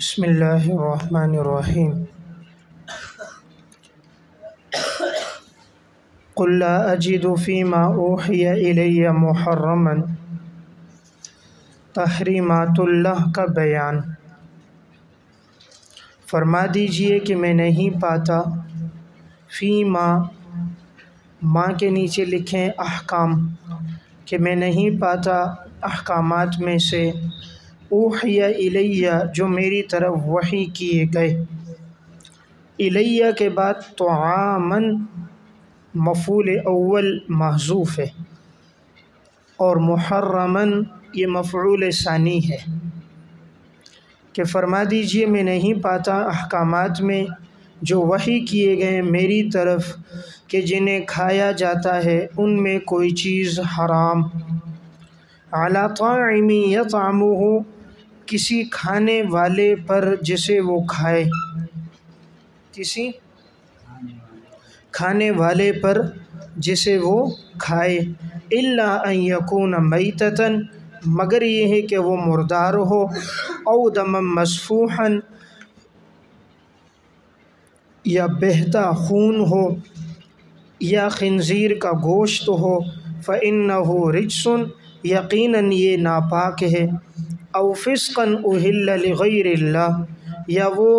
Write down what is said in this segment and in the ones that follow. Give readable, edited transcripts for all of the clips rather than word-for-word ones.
بسم اللہ الرحمن الرحیم قل لا اجد فیما اوحی الی محرما تحریمات اللہ کا بیان۔ فرما دیجئے کہ میں نہیں پاتا فیما، ماں کے نیچے لکھیں احکام، کہ میں نہیں پاتا احکامات میں سے اوحی الی، جو میری طرف وحی کیے گئے۔ الی کے بعد طعاماً مفعول اول محذوف ہے، اور محرماً یہ مفعول ثانی ہے، کہ فرما دیجئے میں نہیں پاتا احکامات میں جو وحی کیے گئے میری طرف کہ جنہیں کھایا جاتا ہے ان میں کوئی چیز حرام، علی طاعم یطعمہ، کسی کھانے والے پر جسے وہ کھائے، کسی کھانے والے پر جسے وہ کھائے، الا ان یکون میتۃ، مگر یہ ہے کہ وہ مردار ہو، او دما مسفوحا، یا بہتا خون ہو، یا خنزیر کا گوشت ہو، فإنہ رجس، یقیناً یہ ناپاک ہے، او فسقا اہل لغیر اللہ، یا وہ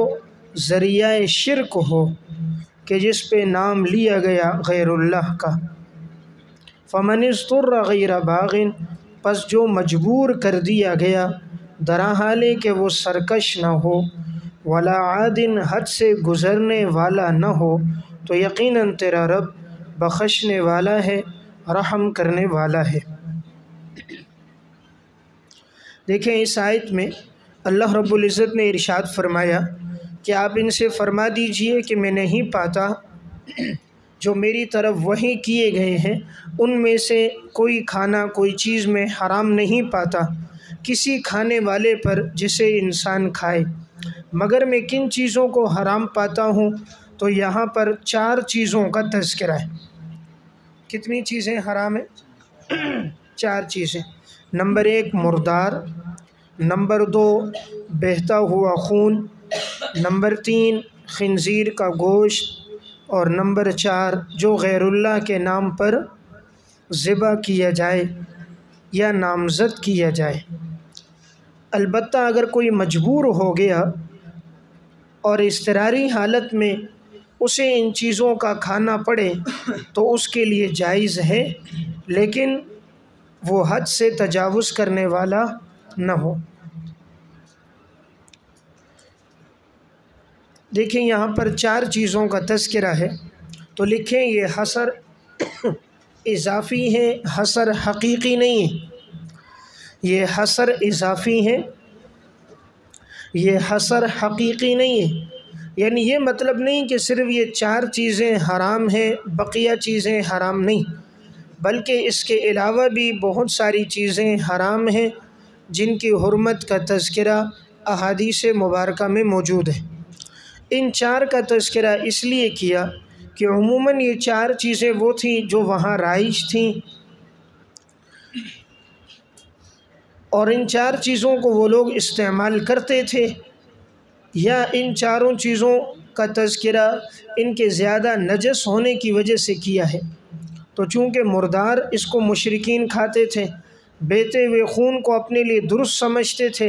ذریعہ شرک ہو کہ جس پہ نام لیا گیا غیر اللہ کا۔ فمن اضطر غیر باغ، پس جو مجبور کر دیا گیا درا حالے کہ وہ سرکش نہ ہو، ولا عاد، حد سے گزرنے والا نہ ہو، تو یقیناً تیرا رب بخشنے والا ہے، رحم کرنے والا ہے۔ دیکھیں اس آیت میں اللہ رب العزت نے ارشاد فرمایا کہ آپ ان سے فرما دیجئے کہ میں نہیں پاتا جو میری طرف وحی کیے گئے ہیں ان میں سے کوئی کھانا کوئی چیز میں حرام نہیں پاتا کسی کھانے والے پر جسے انسان کھائے، مگر میں کن چیزوں کو حرام پاتا ہوں، تو یہاں پر 4 چیزوں کا تذکرہ ہے۔ کتنی چیزیں حرام ہیں؟ 4 چیزیں۔ نمبر 1 مردار، نمبر 2 بہتا ہوا خون، نمبر 3 خنزیر کا گوشت، اور نمبر 4 جو غیر اللہ کے نام پر ذبح کیا جائے یا نامزد کیا جائے۔ البتہ اگر کوئی مجبور ہو گیا اور اضطراری حالت میں اسے ان چیزوں کا کھانا پڑے تو اس کے لیے جائز ہے، لیکن وہ حد سے تجاوز کرنے والا نہ ہو۔ دیکھیں یہاں پر 4 چیزوں کا تذکرہ ہے، تو لکھیں یہ حصر اضافی ہے، حصر حقیقی نہیں ہے۔ یہ حصر اضافی ہے، یہ حصر حقیقی نہیں ہے، یعنی یہ مطلب نہیں کہ صرف یہ 4 چیزیں حرام ہیں بقیہ چیزیں حرام نہیں، بلکہ اس کے علاوہ بھی بہت ساری چیزیں حرام ہیں جن کی حرمت کا تذکرہ احادیث مبارکہ میں موجود ہے۔ ان 4 کا تذکرہ اس لیے کیا کہ عموماً یہ 4 چیزیں وہ تھیں جو وہاں رائج تھیں، اور ان 4 چیزوں کو وہ لوگ استعمال کرتے تھے، یا ان 4 چیزوں کا تذکرہ ان کے زیادہ نجس ہونے کی وجہ سے کیا ہے۔ تو چونکہ مردار اس کو مشرکین کھاتے تھے، بہتے ہوئے خون کو اپنے لیے درست سمجھتے تھے،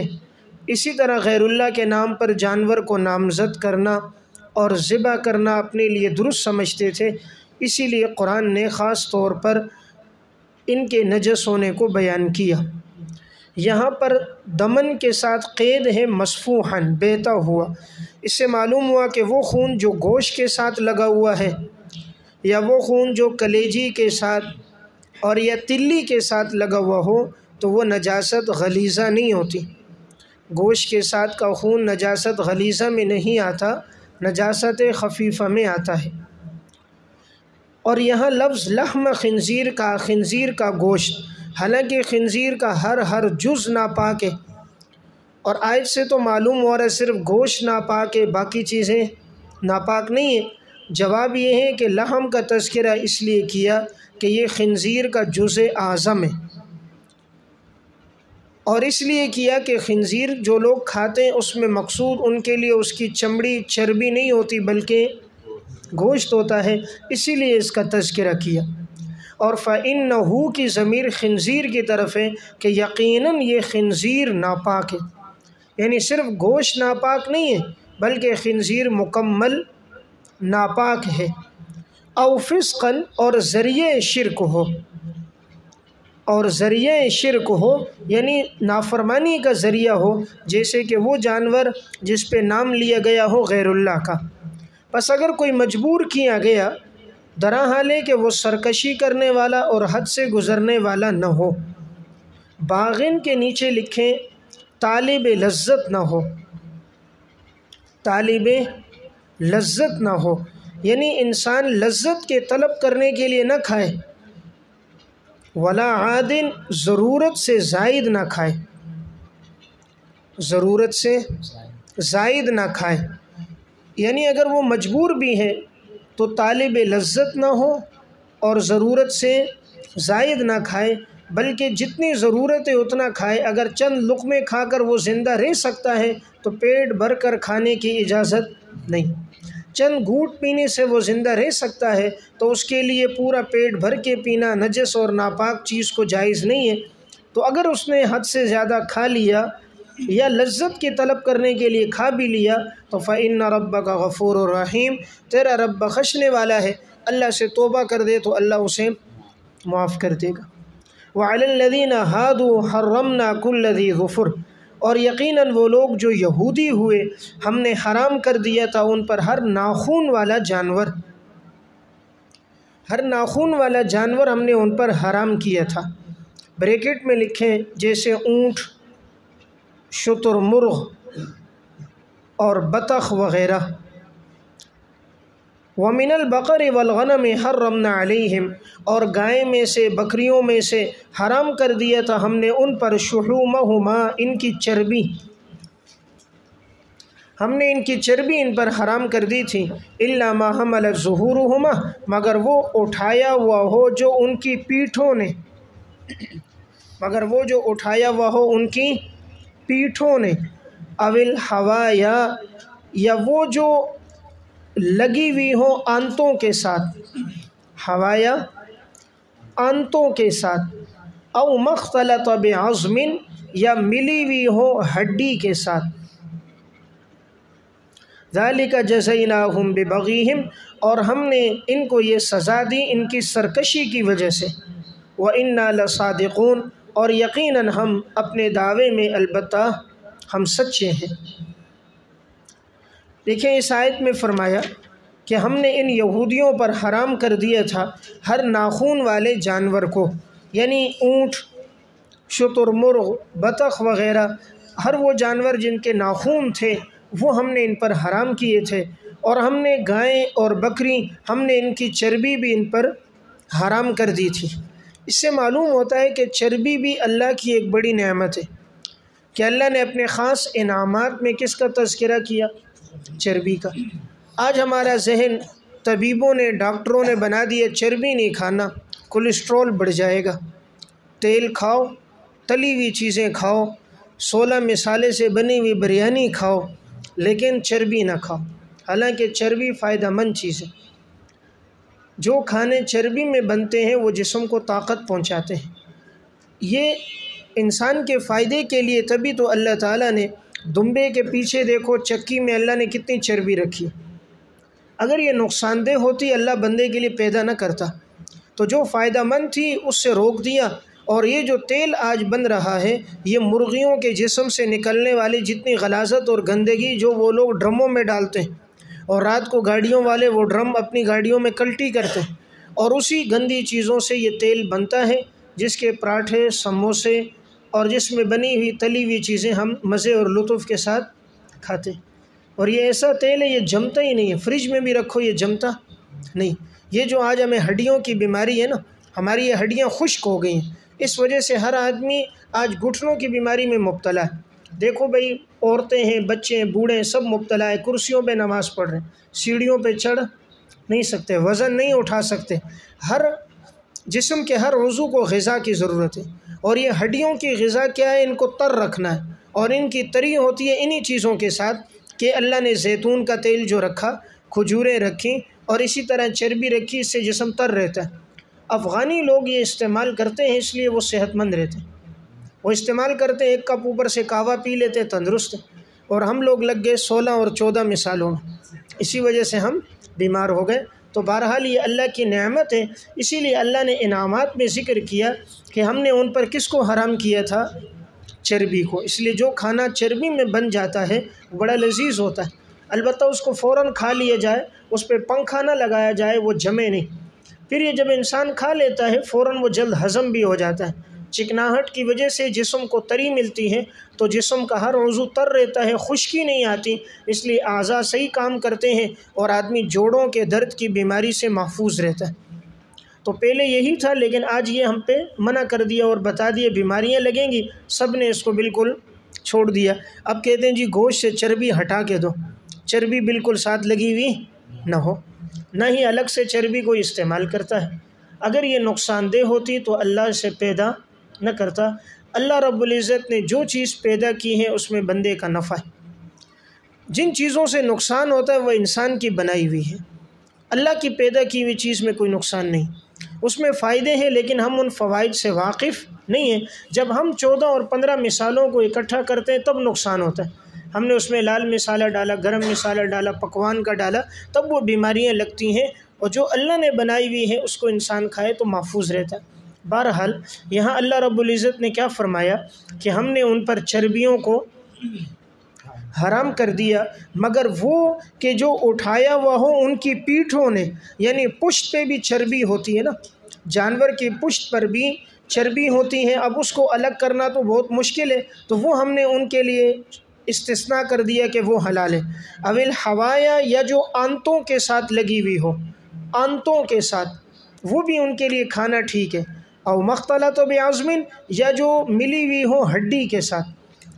اسی طرح غیر اللہ کے نام پر جانور کو نامزد کرنا اور ذبح کرنا اپنے لیے درست سمجھتے تھے، اسی لیے قرآن نے خاص طور پر ان کے نجس ہونے کو بیان کیا۔ یہاں پر دمن کے ساتھ قید ہے مسفوحاً، بہتا ہوا، اس سے معلوم ہوا کہ وہ خون جو گوشت کے ساتھ لگا ہوا ہے، یا وہ خون جو کلیجی کے ساتھ اور یا تلی کے ساتھ لگا ہوا ہو، تو وہ نجاست غلیظہ نہیں ہوتی۔ گوشت کے ساتھ کا خون نجاست غلیظہ میں نہیں آتا، نجاست خفیفہ میں آتا ہے۔ اور یہاں لفظ لحم خنزیر کا گوشت، حالانکہ خنزیر کا ہر جز ناپاک ہے، اور آیت سے تو معلوم ہو رہا ہے صرف گوشت ناپاک ہے باقی چیزیں ناپاک نہیں ہیں۔ جواب یہ ہے کہ لحم کا تذکرہ اس لیے کیا کہ یہ خنزیر کا جز اعظم ہے، اور اس لیے کیا کہ خنزیر جو لوگ کھاتے ہیں اس میں مقصود ان کے لیے اس کی چمڑی چربی نہیں ہوتی بلکہ گوشت ہوتا ہے، اسی لیے اس کا تذکرہ کیا۔ اور فَإِنَّهُ کی ضمیر خنزیر کی طرف ہے کہ یقیناً یہ خنزیر ناپاک ہے، یعنی صرف گوشت ناپاک نہیں ہے بلکہ خنزیر مکمل ناپاک ہے۔ او فسقاً اور ذریعہ شرک ہو، اور ذریعہ شرک ہو یعنی نافرمانی کا ذریعہ ہو، جیسے کہ وہ جانور جس پہ نام لیا گیا ہو غیر اللہ کا۔ پس اگر کوئی مجبور کیا گیا درا حال ہے کہ وہ سرکشی کرنے والا اور حد سے گزرنے والا نہ ہو، باغن کے نیچے لکھیں طالب لذت نہ ہو، طالب لذت نہ ہو، یعنی انسان لذت کے طلب کرنے کے لیے نہ کھائے، ولا عادن ضرورت سے زائد نہ کھائے، ضرورت سے زائد نہ کھائے، یعنی اگر وہ مجبور بھی ہے تو طالب لذت نہ ہو اور ضرورت سے زائد نہ کھائے، بلکہ جتنی ضرورت ہے اتنا کھائے۔ اگر چند لقمے کھا کر وہ زندہ رہ سکتا ہے تو پیٹ بھر کر کھانے کی اجازت نہیں، چند گھونٹ پینے سے وہ زندہ رہ سکتا ہے تو اس کے لیے پورا پیٹ بھر کے پینا نجس اور ناپاک چیز کو جائز نہیں ہے۔ تو اگر اس نے حد سے زیادہ کھا لیا یا لذت کی طلب کرنے کے لیے کھا بھی لیا تو فَإِنَّ رَبَّكَ غَفُورٌ رَحِيمٌ، تیرا رب بخشنے والا ہے، اللہ سے توبہ کر دے تو اللہ اسے معاف کر دے گا۔ وَعَلَى الَّذِينَ هَادُوا حَرَّمْنَا كُلَّ ذِي ظُفُرٍ، اور یقیناً وہ لوگ جو یہودی ہوئے ہم نے حرام کر دیا تھا ان پر ہر ناخون والا جانور، ہر ناخون والا جانور ہم نے ان پر حرام کیا تھا۔ بریکٹ میں لکھیں جیسے اونٹ، شتر مرغ اور بطخ وغیرہ۔ وَمِنَ الْبَقَرِ وَالْغَنَمِ حَرَّمْنَا عَلَيْهِمْ، اور گائے میں سے بکریوں میں سے حرام کر دیا تھا ہم نے ان پر شحومہما، ان کی چربی، ہم نے ان کی چربی ان پر حرام کر دی تھی، الا ما حملت ظہورہما، مگر وہ اٹھایا ہوا ہو جو ان کی پیٹھوں نے، مگر وہ جو اٹھایا ہوا ہو ان کی پیٹھوں نے، اول حوایا، یا وہ جو لگی ہوئی ہو آنتوں کے ساتھ، حوایا آنتوں کے ساتھ، او مختلط بعظم، یا ملی ہوئی ہو ہڈی کے ساتھ، ذالک جزیناہم ببغیہم، اور ہم نے ان کو یہ سزا دی ان کی سرکشی کی وجہ سے، وَإِنَّا لَصَادِقُونَ، اور یقیناً ہم اپنے دعوے میں البتہ ہم سچے ہیں۔ دیکھیں اس آیت میں فرمایا کہ ہم نے ان یہودیوں پر حرام کر دیا تھا ہر ناخون والے جانور کو، یعنی اونٹ، شتر مرغ، بطخ وغیرہ، ہر وہ جانور جن کے ناخون تھے وہ ہم نے ان پر حرام کیے تھے، اور ہم نے گائیں اور بکری، ہم نے ان کی چربی بھی ان پر حرام کر دی تھی۔ اس سے معلوم ہوتا ہے کہ چربی بھی اللہ کی ایک بڑی نعمت ہے، کہ اللہ نے اپنے خاص انعامات میں کس کا تذکرہ کیا؟ چربی کا۔ آج ہمارا ذہن طبیبوں نے، ڈاکٹروں نے بنا دیا چربی نہیں کھانا، کولیسٹرول بڑھ جائے گا، تیل کھاؤ، تلی ہوئی چیزیں کھاؤ، 16 مسالے سے بنی ہوئی بریانی کھاؤ، لیکن چربی نہ کھاؤ۔ حالانکہ چربی فائدہ مند چیز ہے، جو کھانے چربی میں بنتے ہیں وہ جسم کو طاقت پہنچاتے ہیں، یہ انسان کے فائدے کے لیے، تبھی تو اللہ تعالیٰ نے دمبے کے پیچھے دیکھو چکی میں اللہ نے کتنی چربی رکھی، اگر یہ نقصان دہ ہوتی اللہ بندے کے لیے پیدا نہ کرتا، تو جو فائدہ مند تھی اس سے روک دیا۔ اور یہ جو تیل آج بن رہا ہے یہ مرغیوں کے جسم سے نکلنے والی جتنی غلاظت اور گندگی جو وہ لوگ ڈرموں میں ڈالتے ہیں، اور رات کو گاڑیوں والے وہ ڈرم اپنی گاڑیوں میں کلٹی کرتے ہیں، اور اسی گندی چیزوں سے یہ تیل بنتا ہے جس کے پراٹھے، سموسے اور جس میں بنی ہوئی تلی ہوئی چیزیں ہم مزے اور لطف کے ساتھ کھاتے ہیں۔ اور یہ ایسا تیل ہے یہ جمتا ہی نہیں ہے، فریج میں بھی رکھو یہ جمتا نہیں۔ یہ جو آج ہمیں ہڈیوں کی بیماری ہے نا، ہماری یہ ہڈیاں خشک ہو گئی ہیں، اس وجہ سے ہر آدمی آج گھٹنوں کی بیماری میں مبتلا ہے۔ دیکھو بھئی، عورتیں ہیں، بچے ہیں، بوڑھے ہیں، سب مبتلا ہے، کرسیوں پہ نماز پڑھ رہے ہیں، سیڑھیوں پہ چڑھ نہیں سکتے، وزن نہیں اٹھا سکتے۔ ہر جسم کے ہر عضو کو غذا کی ضرورت ہے، اور یہ ہڈیوں کی غذا کیا ہے؟ ان کو تر رکھنا ہے، اور ان کی تری ہوتی ہے انہی چیزوں کے ساتھ کہ اللہ نے زیتون کا تیل جو رکھا، کھجوریں رکھیں، اور اسی طرح چربی رکھی، اس سے جسم تر رہتا ہے۔ افغانی لوگ یہ استعمال کرتے ہیں، اس لیے وہ صحت مند رہتے ہیں۔ وہ استعمال کرتے ہیں، ایک کپ اوپر سے قہوہ پی لیتے ہیں، تندرست، اور ہم لوگ لگ گئے 16 اور 14 مثالوں میں، اسی وجہ سے ہم بیمار ہو گئے۔ تو بہرحال یہ اللہ کی نعمت ہے، اسی لیے اللہ نے انعامات میں ذکر کیا کہ ہم نے ان پر کس کو حرام کیا تھا؟ چربی کو۔ اس لیے جو کھانا چربی میں بن جاتا ہے وہ بڑا لذیذ ہوتا ہے، البتہ اس کو فوراً کھا لیا جائے، اس پہ پنکھا نہ لگایا جائے، وہ جمے نہیں۔ پھر یہ جب انسان کھا لیتا ہے فوراً وہ جلد ہضم بھی ہو جاتا ہے۔ چکناہٹ کی وجہ سے جسم کو تری ملتی ہے، تو جسم کا ہر عضو تر رہتا ہے، خشکی نہیں آتی، اس لیے اعضاء صحیح کام کرتے ہیں، اور آدمی جوڑوں کے درد کی بیماری سے محفوظ رہتا ہے۔ تو پہلے یہی تھا، لیکن آج یہ ہم پہ منع کر دیا اور بتا دیا بیماریاں لگیں گی، سب نے اس کو بالکل چھوڑ دیا۔ اب کہتے ہیں جی گوشت سے چربی ہٹا کے دو، چربی بالکل ساتھ لگی ہوئی نہ ہو، نہ ہی الگ سے چربی کوئی استعمال کرتا ہے۔ اگر یہ نقصان دہ ہوتی تو اللہ سے پیدا نہ کرتا۔ اللہ رب العزت نے جو چیز پیدا کی ہے اس میں بندے کا نفع ہے۔ جن چیزوں سے نقصان ہوتا ہے وہ انسان کی بنائی ہوئی ہے، اللہ کی پیدا کی ہوئی چیز میں کوئی نقصان نہیں، اس میں فائدے ہیں لیکن ہم ان فوائد سے واقف نہیں ہیں۔ جب ہم 14 اور 15 مثالوں کو اکٹھا کرتے ہیں تب نقصان ہوتا ہے۔ ہم نے اس میں لال مسالہ ڈالا، گرم مسالہ ڈالا، پکوان کا ڈالا، تب وہ بیماریاں لگتی ہیں، اور جو اللہ نے بنائی ہوئی ہے اس کو انسان کھائے تو محفوظ رہتا ہے۔ بہرحال یہاں اللہ رب العزت نے کیا فرمایا کہ ہم نے ان پر چربیوں کو حرام کر دیا، مگر وہ کہ جو اٹھایا ہوا ہو ان کی پیٹھوں نے، یعنی پشت پہ بھی چربی ہوتی ہے نا، جانور کی پشت پر بھی چربی ہوتی ہے، اب اس کو الگ کرنا تو بہت مشکل ہے، تو وہ ہم نے ان کے لیے استثناء کر دیا کہ وہ حلال ہے۔ اول حوایا، یا جو آنتوں کے ساتھ لگی ہوئی ہو، آنتوں کے ساتھ، وہ بھی ان کے لیے کھانا ٹھیک ہے۔ او مختلط بعظم، یا جو ملی ہوئی ہو ہڈی کے ساتھ،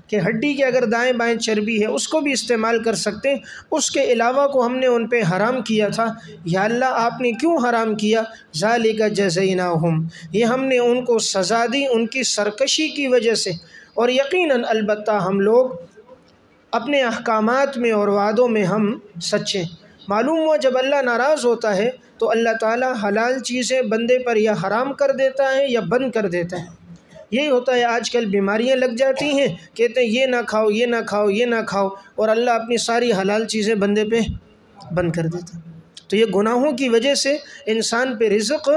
کہ ہڈی کے اگر دائیں بائیں چربی ہے اس کو بھی استعمال کر سکتے ہیں، اس کے علاوہ کو ہم نے ان پہ حرام کیا تھا۔ یا اللہ آپ نے کیوں حرام کیا؟ ذالک جزیناہم، یہ ہم نے ان کو سزا دی ان کی سرکشی کی وجہ سے، اور یقیناً البتہ ہم لوگ اپنے احکامات میں اور وعدوں میں ہم سچے۔ معلوم ہوا جب اللہ ناراض ہوتا ہے تو اللہ تعالیٰ حلال چیزیں بندے پر یا حرام کر دیتا ہے یا بند کر دیتا ہے۔ یہی ہوتا ہے، آج کل بیماریاں لگ جاتی ہیں، کہتے ہیں یہ نہ کھاؤ، یہ نہ کھاؤ، یہ نہ کھاؤ، اور اللہ اپنی ساری حلال چیزیں بندے پہ بند کر دیتا ہے۔ تو یہ گناہوں کی وجہ سے انسان پہ رزق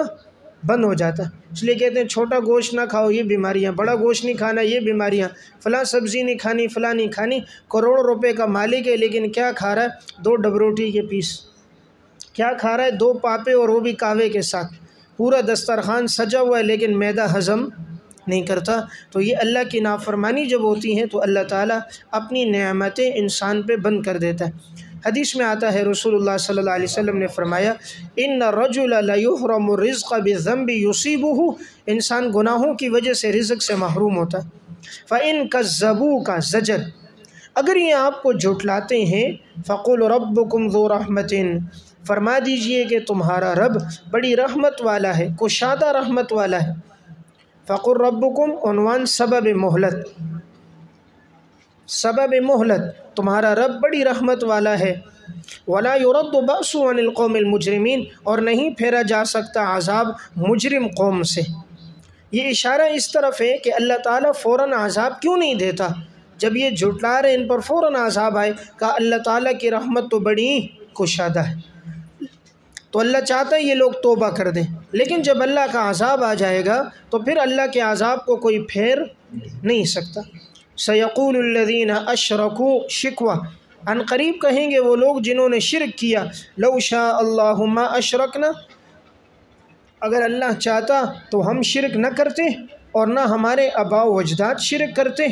بند ہو جاتا ہے۔ اس لیے کہتے ہیں چھوٹا گوشت نہ کھاؤ، یہ بیماریاں، بڑا گوشت نہیں کھانا، یہ بیماریاں، فلاں سبزی نہیں کھانی، فلاں نہیں کھانی۔ کروڑوں روپے کا مالک ہے لیکن کیا کھا رہا ہے؟ 2 ڈبروٹی کے پیس، کیا کھا رہا ہے؟ 2 پاپے، اور وہ بھی کاوے کے ساتھ۔ پورا دسترخوان سجا ہوا ہے لیکن معدہ ہضم نہیں کرتا۔ تو یہ اللہ کی نافرمانی جب ہوتی ہیں تو اللہ تعالیٰ اپنی نعمتیں انسان پہ بند کر دیتا ہے۔ حدیث میں آتا ہے، رسول اللہ صلی اللہ علیہ وسلم نے فرمایا، ان الرجل لیحرم الرزق بالذنب یصیبہ، انسان گناہوں کی وجہ سے رزق سے محروم ہوتا ہے۔ فإن کذبوک، زجر، اگر یہ آپ کو جھٹلاتے ہیں، فقل ربکم ذو رحمت، فرما دیجئے کہ تمہارا رب بڑی رحمت والا ہے، کشادہ رحمت والا ہے۔ فقل ربکم، عنوان سبب مہلت، سبب مہلت، تمہارا رب بڑی رحمت والا ہے۔ ولا يرد بأس عن القوم المجرمین، اور نہیں پھیرا جا سکتا عذاب مجرم قوم سے۔ یہ اشارہ اس طرف ہے کہ اللہ تعالیٰ فوراً عذاب کیوں نہیں دیتا؟ جب یہ جھٹلا رہے ان پر فوراً عذاب آئے، کہا اللہ تعالیٰ کی رحمت تو بڑی کشادہ ہے، تو اللہ چاہتا ہے یہ لوگ توبہ کر دیں، لیکن جب اللہ کا عذاب آ جائے گا تو پھر اللہ کے عذاب کو کوئی پھیر نہیں سکتا۔ سیقول الذین اشرکوا شکوہ، ان قریب کہیں گے وہ لوگ جنہوں نے شرک کیا، لو شاء اللہ ما اشرکنا، اگر اللہ چاہتا تو ہم شرک نہ کرتے اور نہ ہمارے آباء و اجداد شرک کرتے،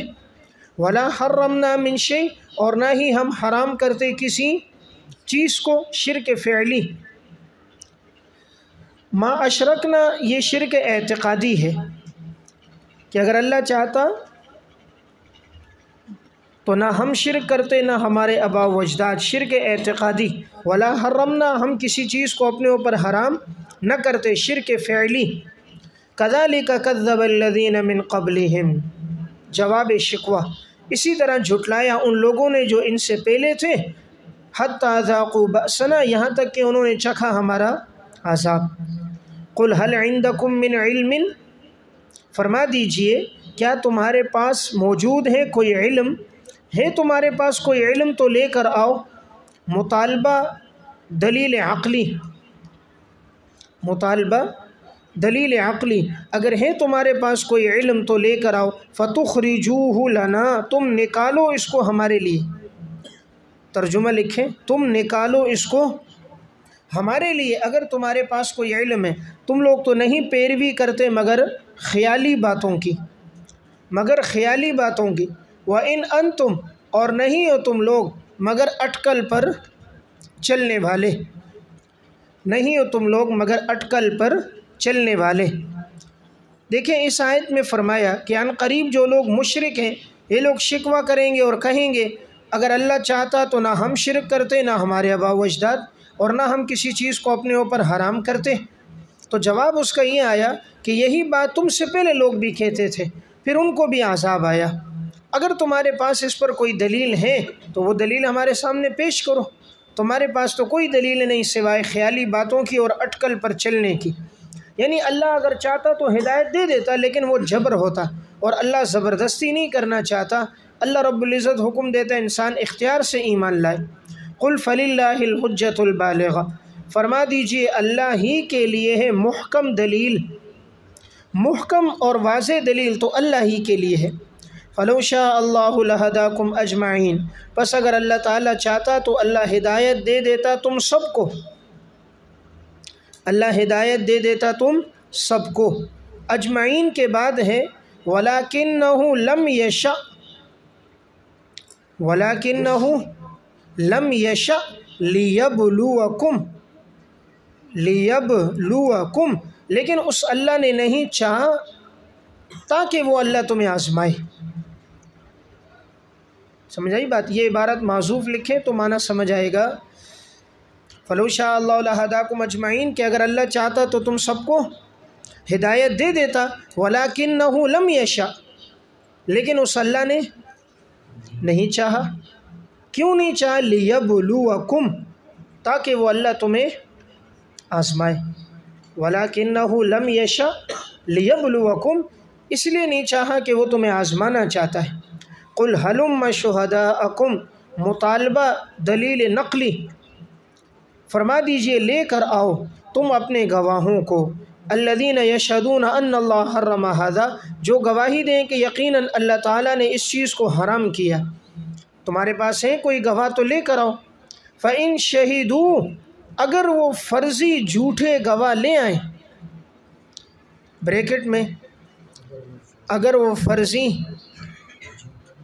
ولا حرمنا من شیء، اور نہ ہی ہم حرام کرتے کسی چیز کو، شرک فعلی۔ ما اشرکنا یہ شرک اعتقادی ہے کہ اگر اللہ چاہتا تو نہ ہم شرک کرتے نہ ہمارے آباء و اجداد، شرک اعتقادی۔ ولا حرمنا، ہم کسی چیز کو اپنے اوپر حرام نہ کرتے، شرک فعلی۔ کذالک کذب الذین من قبلہم، جواب شکوہ، اسی طرح جھٹلایا ان لوگوں نے جو ان سے پہلے تھے، حتی ذاقوا بأسنا، یہاں تک کہ انہوں نے چکھا ہمارا عذاب۔ قل هل عندکم من علم، فرما دیجئے کیا تمہارے پاس موجود ہے کوئی علم، ہے تمہارے پاس کوئی علم تو لے کر آؤ۔ مطالبہ دلیل عقلی، مطالبہ دلیل عقلی، اگر ہے تمہارے پاس کوئی علم تو لے کر آؤ۔ فتخرجوہ لنا، تم نکالو اس کو ہمارے لیے، ترجمہ لکھیں، تم نکالو اس کو ہمارے لیے، اگر تمہارے پاس کوئی علم ہے۔ تم لوگ تو نہیں پیروی کرتے مگر خیالی باتوں کی، مگر خیالی باتوں کی۔ وَإِنْ أَنْتُمْ، اور نہیں ہو تم لوگ مگر اٹکل پر چلنے والے، نہیں ہو تم لوگ مگر اٹکل پر چلنے والے۔ دیکھیں اس آیت میں فرمایا کہ عن قریب جو لوگ مشرک ہیں یہ لوگ شکوہ کریں گے اور کہیں گے اگر اللہ چاہتا تو نہ ہم شرک کرتے، نہ ہمارے آباء و اجداد، اور نہ ہم کسی چیز کو اپنے اوپر حرام کرتے۔ تو جواب اس کا یہ آیا کہ یہی بات تم سے پہلے لوگ بھی کہتے تھے، پھر ان کو بھی عذاب آیا۔ اگر تمہارے پاس اس پر کوئی دلیل ہے تو وہ دلیل ہمارے سامنے پیش کرو، تمہارے پاس تو کوئی دلیل نہیں سوائے خیالی باتوں کی اور اٹکل پر چلنے کی۔ یعنی اللہ اگر چاہتا تو ہدایت دے دیتا، لیکن وہ جبر ہوتا، اور اللہ زبردستی نہیں کرنا چاہتا۔ اللہ رب العزت حکم دیتا ہے انسان اختیار سے ایمان لائے۔ قل فللہ الحجۃ البالغہ، فرما دیجئے اللہ ہی کے لیے ہے محکم دلیل، محکم اور واضح دلیل تو اللہ ہی کے لیے ہے۔ فلو شاء اللہ لہداکم اجمعین، پس اگر اللہ تعالیٰ چاہتا تو اللہ ہدایت دے دیتا تم سب کو، اللہ ہدایت دے دیتا تم سب کو۔ اجمعین کے بعد ہے وَلَكِنَّهُ لَمْ يَشَأْ، وَلَكِنَّهُ لَمْ يَشَأْ لِيَبْلُوَكُمْ، لِيَبْلُوَكُمْ، لیکن اس اللہ نے نہیں چاہا تاکہ وہ اللہ تمہیں آزمائے۔ سمجھ آئی بات؟ یہ عبارت معذوف لکھیں تو معنی سمجھ آئے گا۔ فلو شاء اللہ لہداکم اجمعین، کہ اگر اللہ چاہتا تو تم سب کو ہدایت دے دیتا۔ وَلَكِنَّهُ لَمْ يَشَأْ، لیکن اس اللہ نے نہیں چاہا۔ کیوں نہیں چاہا؟ لِيَبْلُوَكُمْ، تاکہ وہ اللہ تمہیں آزمائے۔ وَلَكِنَّهُ لَمْ يَشَأْ لِيَبْلُوَكُمْ، اس لیے نہیں چاہا کہ وہ تمہیں آزمانا چاہتا ہے۔ قُلْ هَلُمَّ شُهَدَاءَكُمْ، مطالبہ دلیل نقلی، فرما دیجئے لے کر آؤ تم اپنے گواہوں کو، الذین یشہدون ان اللہ حرم ھذا، جو گواہی دیں کہ یقیناً اللہ تعالیٰ نے اس چیز کو حرام کیا۔ تمہارے پاس ہے کوئی گواہ تو لے کر آؤ۔ فَإِن شَہِدُوا، اگر وہ فرضی جھوٹے گواہ لے آئیں، بریکٹ میں اگر وہ فرضی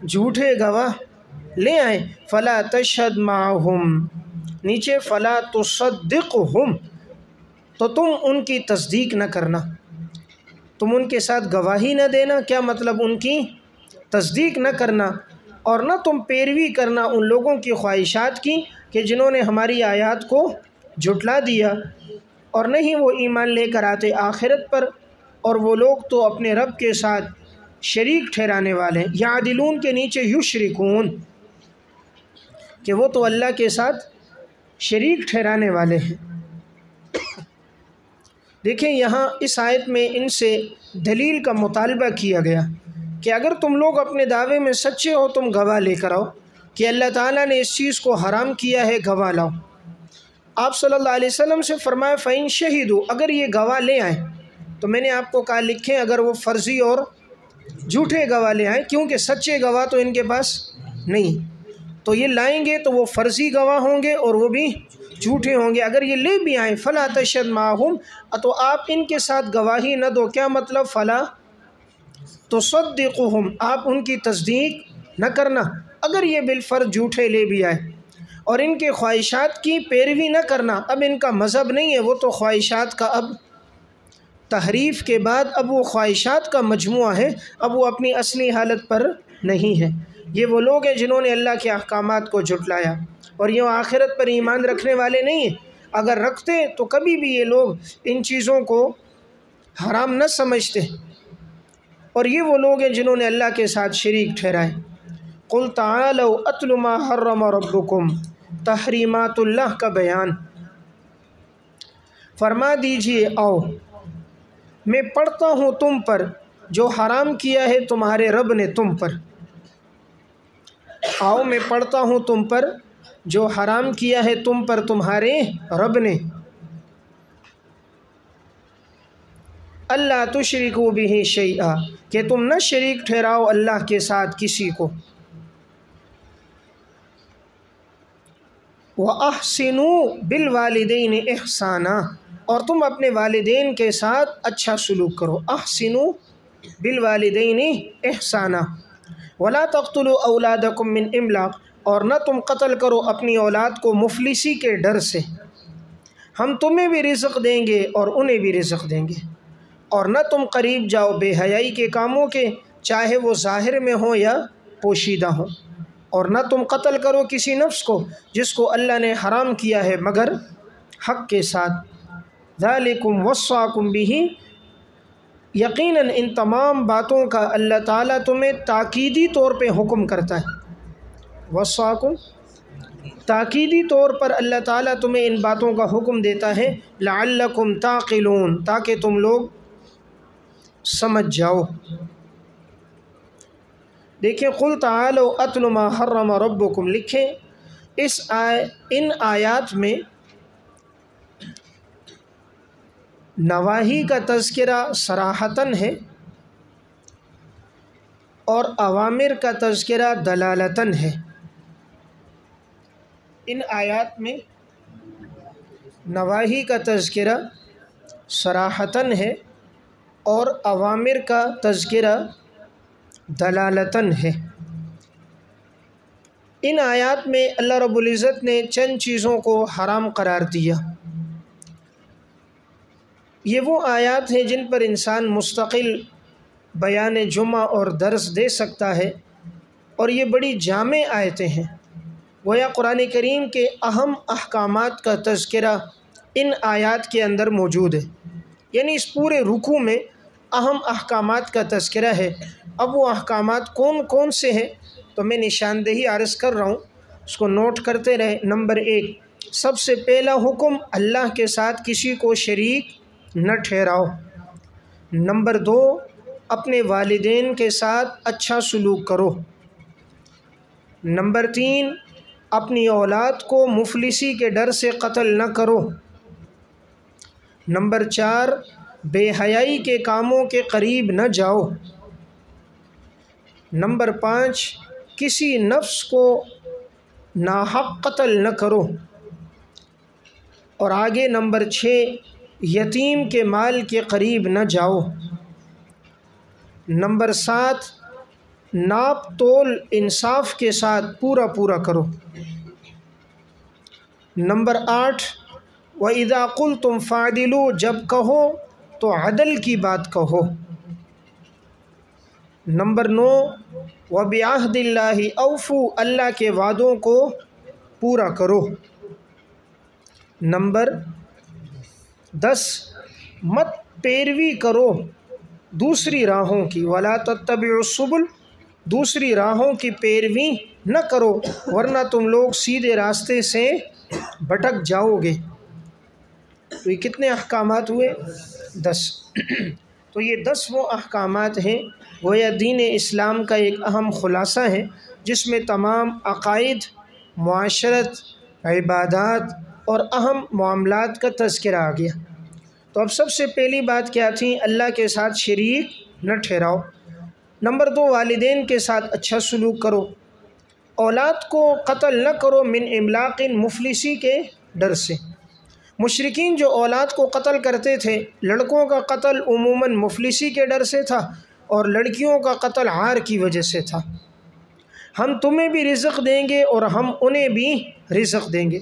جھوٹے گواہ لے آئیں، فَلَا تَشْهَدْ مَعَهُمْ، نیچے فَلَا تُصَدِّقْهُمْ، تو تم ان کی تصدیق نہ کرنا، تم ان کے ساتھ گواہی نہ دینا۔ کیا مطلب؟ ان کی تصدیق نہ کرنا، اور نہ تم پیروی کرنا ان لوگوں کی خواہشات کی کہ جنہوں نے ہماری آیات کو جھٹلا دیا، اور نہیں وہ ایمان لے کر آتے آخرت پر، اور وہ لوگ تو اپنے رب کے ساتھ شریک ٹھہرانے والے ہیں۔ یعدلون کے نیچے یشرکون، کہ وہ تو اللہ کے ساتھ شریک ٹھہرانے والے ہیں۔ دیکھیں یہاں اس آیت میں ان سے دلیل کا مطالبہ کیا گیا کہ اگر تم لوگ اپنے دعوے میں سچے ہو تم گواہ لے کر آؤ کہ اللہ تعالیٰ نے اس چیز کو حرام کیا ہے، گواہ لاؤ۔ آپ صلی اللہ علیہ وسلم سے فرمایا فَإِن شَهِدُوا، اگر یہ گواہ لے آئیں، تو میں نے آپ کو کہا لکھیں اگر وہ فرضی اور جھوٹے گواہ لے آئیں، کیونکہ سچے گواہ تو ان کے پاس نہیں، تو یہ لائیں گے تو وہ فرضی گواہ ہوں گے اور وہ بھی جھوٹے ہوں گے۔ اگر یہ لے بھی آئیں فَلَا تَشْهَدْ مَعَهُمْ، تو آپ ان کے ساتھ گواہی نہ دو۔ کیا مطلب؟ فَلَا تُصَدِّقُهُمْ، آپ ان کی تصدیق نہ کرنا۔ اگر یہ بالفرض جھوٹے لے بھی آئے اور ان کے خواہشات کی پیروی نہ کرنا، اب ان کا مذہب نہیں ہے، وہ تو خواہشات کا، اب تحریف کے بعد اب وہ خواہشات کا مجموعہ ہے، اب وہ اپنی اصلی حالت پر نہیں ہے۔ یہ وہ لوگ ہیں جنہوں نے اللہ کے احکامات کو جھٹلایا، اور یہ آخرت پر ایمان رکھنے والے نہیں ہیں۔ اگر رکھتے تو کبھی بھی یہ لوگ ان چیزوں کو حرام نہ سمجھتے، اور یہ وہ لوگ ہیں جنہوں نے اللہ کے ساتھ شریک ٹھہرائے۔ قل تعالوا اتل ما حرم ربکم، تحریمات اللہ کا بیان۔ فرما دیجئے آؤ میں پڑھتا ہوں تم پر جو حرام کیا ہے تمہارے رب نے تم پر، آؤ میں پڑھتا ہوں تم پر جو حرام کیا ہے تم پر تمہارے رب نے۔ اللہ تشرکوا بہ شیئا، کہ تم نہ شریک ٹھہراؤ اللہ کے ساتھ کسی کو۔ وَأَحْسِنُوا بِالْوَالِدَيْنِ إِحْسَانًا، اور تم اپنے والدین کے ساتھ اچھا سلوک کرو۔ احسنوا بالوالدین احسانا ولا تقتلوا اولادکم من املاق، اور نہ تم قتل کرو اپنی اولاد کو مفلسی کے ڈر سے، ہم تمہیں بھی رزق دیں گے اور انہیں بھی رزق دیں گے۔ اور نہ تم قریب جاؤ بے حیائی کے کاموں کے، چاہے وہ ظاہر میں ہوں یا پوشیدہ ہوں، اور نہ تم قتل کرو کسی نفس کو جس کو اللہ نے حرام کیا ہے مگر حق کے ساتھ۔ ذالکم وصاکم بہ، یقیناً ان تمام باتوں کا اللہ تعالیٰ تمہیں تاکیدی طور پہ حکم کرتا ہے۔ وصاکم، تاکیدی طور پر اللہ تعالیٰ تمہیں ان باتوں کا حکم دیتا ہے، لعلکم تعقلون، تاکہ تم لوگ سمجھ جاؤ۔ دیکھیں قل تعالوا اتل ما حرم ربکم، لکھیں ان آیات میں نواہی کا تذکرہ صراحتاً ہے اور اوامر کا تذکرہ دلالتاً ہے۔ ان آیات میں نواہی کا تذکرہ صراحتاً ہے اور اوامر کا تذکرہ دلالتاً ہے۔ ان آیات میں اللہ رب العزت نے چند چیزوں کو حرام قرار دیا۔ یہ وہ آیات ہیں جن پر انسان مستقل بیان جمعہ اور درس دے سکتا ہے، اور یہ بڑی جامع آیتیں ہیں۔ گویا قرآن کریم کے اہم احکامات کا تذکرہ ان آیات کے اندر موجود ہے، یعنی اس پورے رکوع میں اہم احکامات کا تذکرہ ہے۔ اب وہ احکامات کون کون سے ہیں تو میں نشاندہی عرض کر رہا ہوں، اس کو نوٹ کرتے رہیں۔ نمبر 1، سب سے پہلا حکم، اللہ کے ساتھ کسی کو شریک نہ ٹھہراؤ۔ نمبر 2، اپنے والدین کے ساتھ اچھا سلوک کرو۔ نمبر 3، اپنی اولاد کو مفلسی کے ڈر سے قتل نہ کرو۔ نمبر 4، بے حیائی کے کاموں کے قریب نہ جاؤ۔ نمبر 5، کسی نفس کو ناحق قتل نہ کرو۔ اور آگے نمبر 6، یتیم کے مال کے قریب نہ جاؤ۔ نمبر 7، ناپ تول انصاف کے ساتھ پورا کرو۔ نمبر 8، وَإِذَا قُلْتُمْ فَاعْدِلُوا، جب کہو تو عدل کی بات کہو۔ نمبر 9، وَبِعَهْدِ اللَّهِ أَوْفُوا، اللہ کے وعدوں کو پورا کرو۔ نمبر 10، مت پیروی کرو دوسری راہوں کی، وَلَا تَتَّبِعُوا السُّبُلَ، دوسری راہوں کی پیروی نہ کرو ورنہ تم لوگ سیدھے راستے سے بھٹک جاؤ گے۔ تو یہ کتنے احکامات ہوئے؟ 10۔ تو یہ 10 وہ احکامات ہیں، گویا دین اسلام کا ایک اہم خلاصہ ہے، جس میں تمام عقائد، معاشرت، عبادات اور اہم معاملات کا تذکرہ آ گیا۔ تو اب سب سے پہلی بات کیا تھی؟ اللہ کے ساتھ شریک نہ ٹھہراؤ۔ نمبر 2، والدین کے ساتھ اچھا سلوک کرو۔ اولاد کو قتل نہ کرو من املاق، مفلسی کے ڈر سے۔ مشرکین جو اولاد کو قتل کرتے تھے، لڑکوں کا قتل عموماً مفلسی کے ڈر سے تھا اور لڑکیوں کا قتل عار کی وجہ سے تھا۔ ہم تمہیں بھی رزق دیں گے اور ہم انہیں بھی رزق دیں گے۔